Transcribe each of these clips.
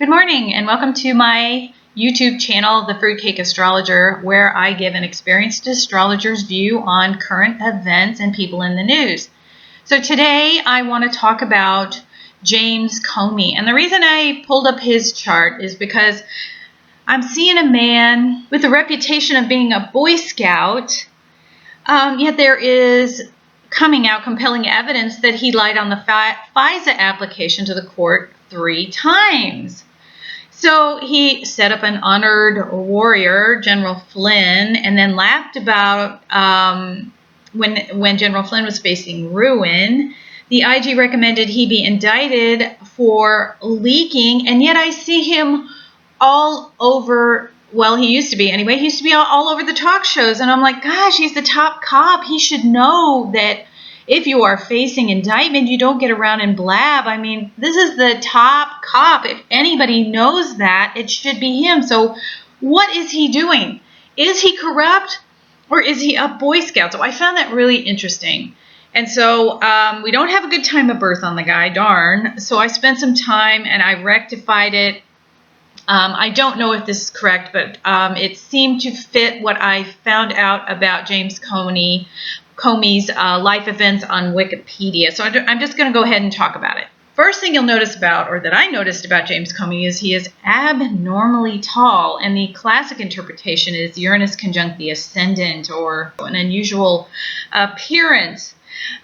Good morning and welcome to my YouTube channel, The Fruitcake Astrologer, where I give an experienced astrologer's view on current events and people in the news. So today I want to talk about James Comey. And the reason I pulled up his chart is because I'm seeing a man with a reputation of being a Boy Scout, yet there is coming out compelling evidence that he lied on the FISA application to the court 3 times. So he set up an honored warrior, General Flynn, and then laughed about when General Flynn was facing ruin. The IG recommended he be indicted for leaking, and yet I see him all over, well, he used to be anyway, he used to be all over the talk shows, and I'm like, gosh, he's the top cop. He should know that if you are facing indictment, you don't get around and blab. I mean, this is the top cop. If anybody knows that, it should be him. So what is he doing? Is he corrupt or is he a Boy Scout? So I found that really interesting. And so we don't have a good time of birth on the guy, darn. So I spent some time and I rectified it. I don't know if this is correct, but it seemed to fit what I found out about James Comey's life events on Wikipedia. So I'm just going to go ahead and talk about it. First thing you'll notice about, or that I noticed about James Comey, is he is abnormally tall. And the classic interpretation is Uranus conjunct the ascendant, or an unusual appearance.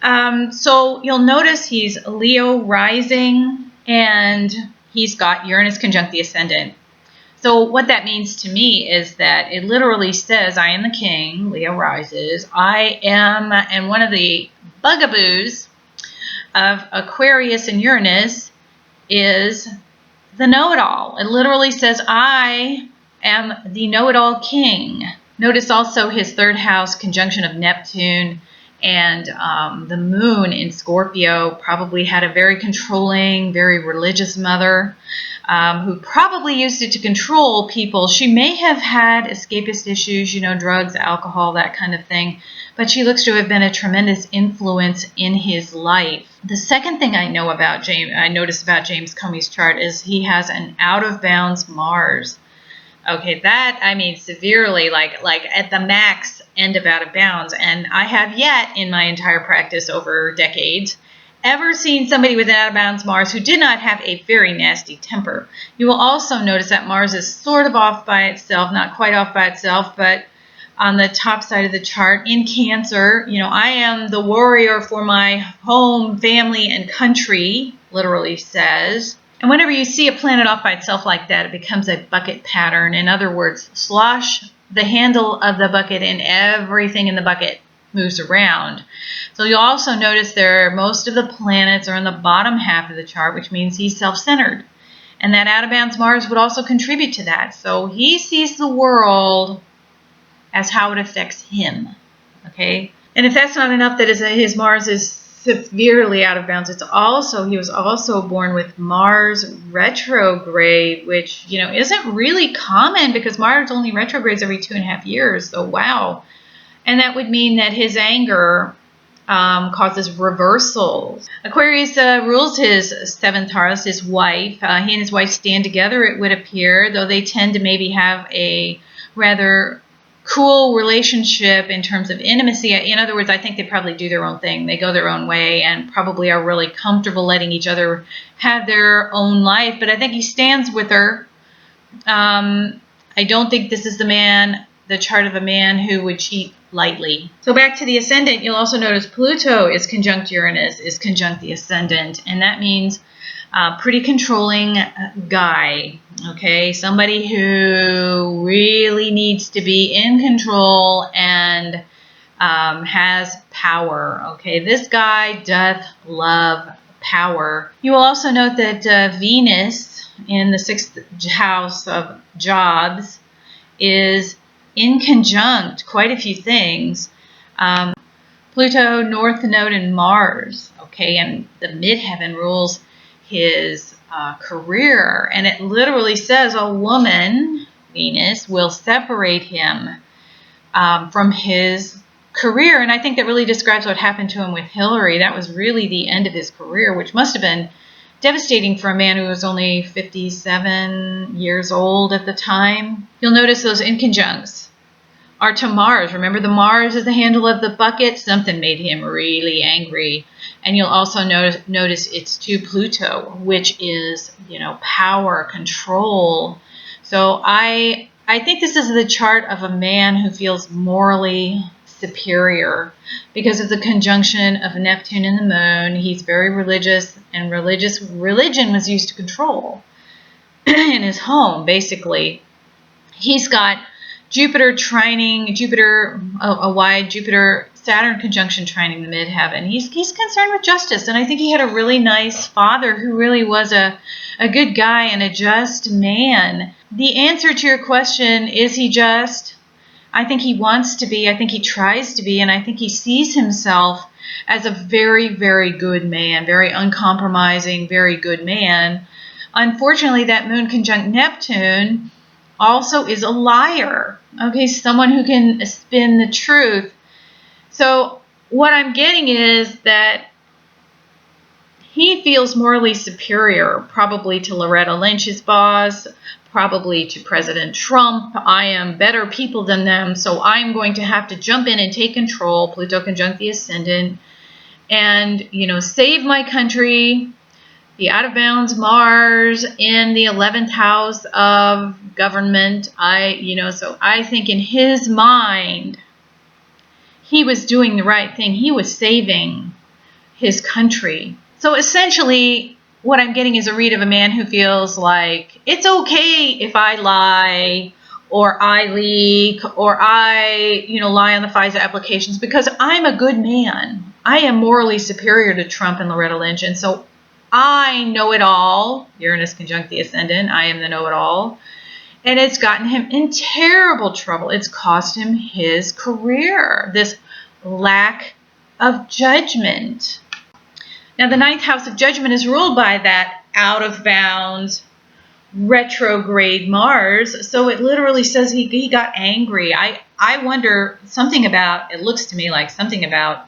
So you'll notice he's Leo rising, and he's got Uranus conjunct the ascendant. So what that means to me is that it literally says, I am the king, Leo rises. I am, and one of the bugaboos of Aquarius and Uranus is the know-it-all. It literally says, I am the know-it-all king. Notice also his third house conjunction of Neptune and the moon in Scorpio. Probably had a very controlling, very religious mother who probably used it to control people. She may have had escapist issues, drugs, alcohol, that kind of thing, but she looks to have been a tremendous influence in his life. The second thing I noticed about James Comey's chart is he has an out-of-bounds Mars. Okay, that, I mean, severely, like at the max end of out of bounds. And I have yet, in my entire practice over decades, ever seen somebody with an out of bounds Mars who did not have a very nasty temper. You will also notice that Mars is sort of off by itself, not quite off by itself, but on the top side of the chart in Cancer. I am the warrior for my home, family, and country, literally says. And whenever you see a planet off by itself like that, it becomes a bucket pattern. In other words, slosh the handle of the bucket and everything in the bucket moves around. So you'll also notice most of the planets are in the bottom half of the chart, which means he's self-centered. And that out-of-bounds Mars would also contribute to that. So he sees the world as how it affects him. Okay? And if that's not enough that his Mars is severely out of bounds, he was also born with Mars retrograde, which isn't really common because Mars only retrogrades every 2.5 years. So wow. And that would mean that his anger causes reversals. Aquarius rules his 7th house, his wife. He and his wife stand together, it would appear, though they tend to maybe have a rather cool relationship in terms of intimacy. In other words, I think they probably do their own thing. They go their own way and probably are really comfortable letting each other have their own life. But I think he stands with her. I don't think this is the chart of a man who would cheat lightly. So back to the ascendant, you'll also notice Pluto is conjunct Uranus, is conjunct the ascendant, and that means pretty controlling guy, okay? Somebody who really needs to be in control and has power, okay? This guy doth love power. You will also note that Venus in the 6th house of jobs is in conjunct quite a few things. Pluto, North Node, and Mars, okay? And the midheaven rules his career, and it literally says a woman, Venus, will separate him from his career. And I think that really describes what happened to him with Hillary. That was really the end of his career, which must have been devastating for a man who was only 57 years old at the time. You'll notice those inconjuncts are to Mars. Remember, the Mars is the handle of the bucket. Something made him really angry. And you'll also notice it's to Pluto, which is, power, control. So I think this is the chart of a man who feels morally superior because of the conjunction of Neptune and the moon. He's very religious, and religion was used to control in his home, basically. He's got Jupiter trining, a wide Jupiter-Saturn conjunction trining the midheaven. He's concerned with justice, and I think he had a really nice father who really was a good guy and a just man. The answer to your question, is he just? I think he wants to be. I think he tries to be, and I think he sees himself as a very, very good man, very uncompromising, very good man. Unfortunately, that moon conjunct Neptune also is a liar, okay, someone who can spin the truth. So what I'm getting is that he feels morally superior, probably to Loretta Lynch's boss, probably to President Trump. I am better people than them, so I'm going to have to jump in and take control, Pluto conjunct the ascendant, and, save my country. The out of bounds Mars in the 11th house of government. So I think in his mind, he was doing the right thing. He was saving his country. So essentially, what I'm getting is a read of a man who feels like it's okay if I lie or I leak or I, lie on the FISA applications because I'm a good man. I am morally superior to Trump and Loretta Lynch, and so I know it all. Uranus conjunct the ascendant. I am the know-it-all. And it's gotten him in terrible trouble. It's cost him his career. This lack of judgment. Now, the 9th house of judgment is ruled by that out-of-bounds retrograde Mars. So it literally says he got angry. I wonder, it looks to me like something about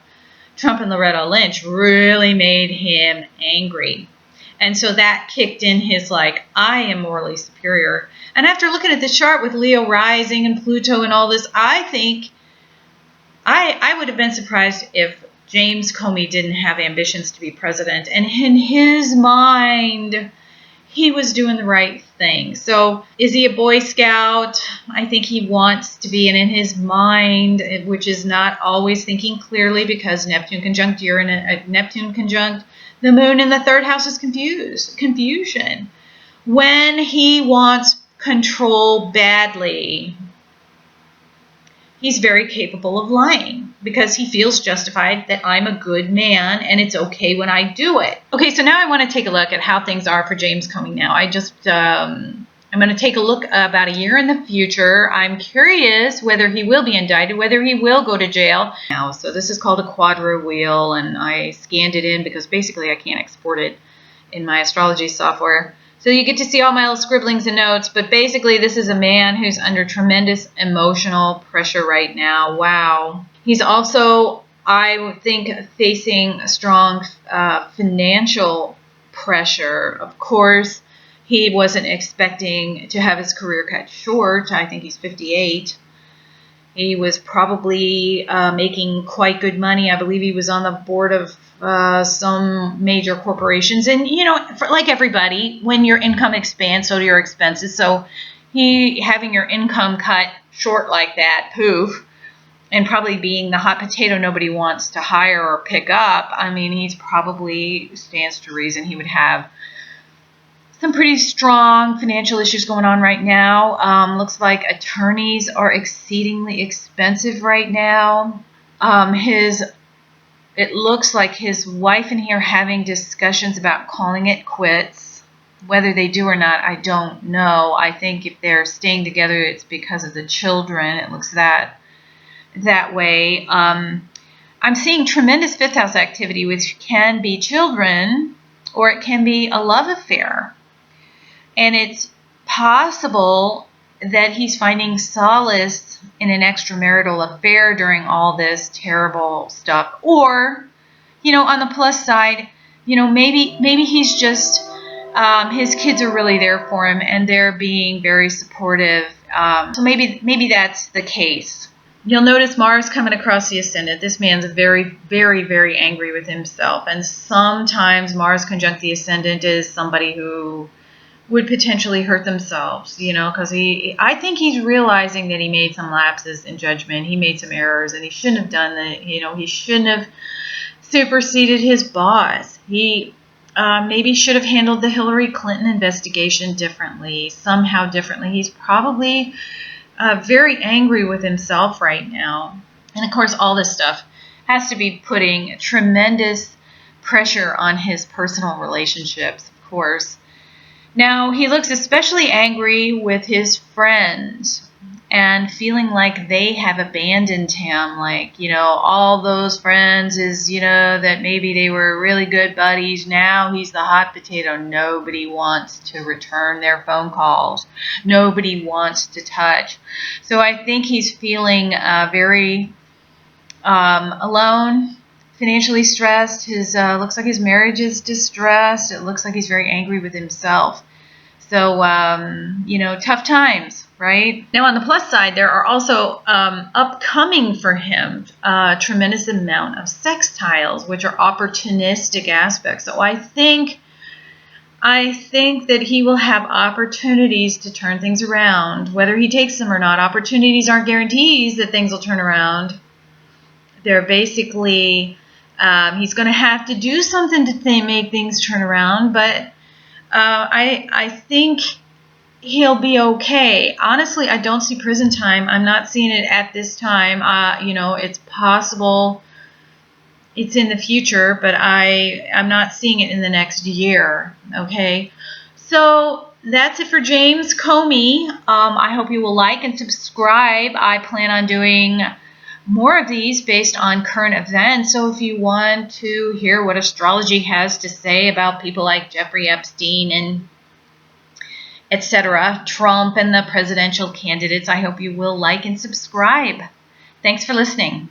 Trump and Loretta Lynch really made him angry. And so that kicked in his I am morally superior. And after looking at the chart with Leo rising and Pluto and all this, I think I would have been surprised if James Comey didn't have ambitions to be president. And in his mind, he was doing the right thing. So is he a Boy Scout? I think he wants to be, and in his mind, which is not always thinking clearly because Neptune conjunct Neptune conjunct the moon in the 3rd house is confusion. When he wants control badly, he's very capable of lying because he feels justified that I'm a good man and it's okay when I do it. Okay, so now I want to take a look at how things are for James Comey now. I'm going to take a look about a year in the future. I'm curious whether he will be indicted, whether he will go to jail. Now, so this is called a Quadra Wheel, and I scanned it in because basically I can't export it in my astrology software. So you get to see all my little scribblings and notes, but basically this is a man who's under tremendous emotional pressure right now. Wow. He's also, I would think, facing strong financial pressure. Of course, he wasn't expecting to have his career cut short. I think he's 58. He was probably making quite good money. I believe he was on the board of some major corporations. And, like everybody, when your income expands, so do your expenses. So having your income cut short like that, poof, and probably being the hot potato nobody wants to hire or pick up, I mean, he's probably, stands to reason, he would have some pretty strong financial issues going on right now. Looks like attorneys are exceedingly expensive right now. It looks like his wife and he are having discussions about calling it quits. Whether they do or not, I don't know. I think if they're staying together, it's because of the children. It looks that way. I'm seeing tremendous 5th house activity, which can be children or it can be a love affair. And it's possible that he's finding solace in an extramarital affair during all this terrible stuff. Or, on the plus side, maybe he's just his kids are really there for him and they're being very supportive. So maybe that's the case. You'll notice Mars coming across the ascendant. This man's very, very, very angry with himself. And sometimes Mars conjunct the ascendant is somebody who would potentially hurt themselves, because I think he's realizing that he made some lapses in judgment. He made some errors and he shouldn't have done that. He shouldn't have superseded his boss. He maybe should have handled the Hillary Clinton investigation somehow differently. He's probably very angry with himself right now. And of course, all this stuff has to be putting tremendous pressure on his personal relationships, of course. Now, he looks especially angry with his friends and feeling like they have abandoned him. Like, all those friends that maybe they were really good buddies. Now he's the hot potato. Nobody wants to return their phone calls. Nobody wants to touch. So I think he's feeling very alone, financially stressed. His looks like his marriage is distressed. It looks like he's very angry with himself. So, tough times, right? Now, on the plus side, there are also upcoming for him a tremendous amount of sextiles, which are opportunistic aspects. So I think that he will have opportunities to turn things around. Whether he takes them or not, opportunities aren't guarantees that things will turn around. They're basically, he's going to have to do something to make things turn around, but I think he'll be okay. Honestly, I don't see prison time. I'm not seeing it at this time. It's possible it's in the future, but I'm not seeing it in the next year. Okay. So that's it for James Comey. I hope you will like and subscribe. I plan on doing more of these based on current events. So if you want to hear what astrology has to say about people like Jeffrey Epstein and etc., Trump and the presidential candidates, I hope you will like and subscribe. Thanks for listening.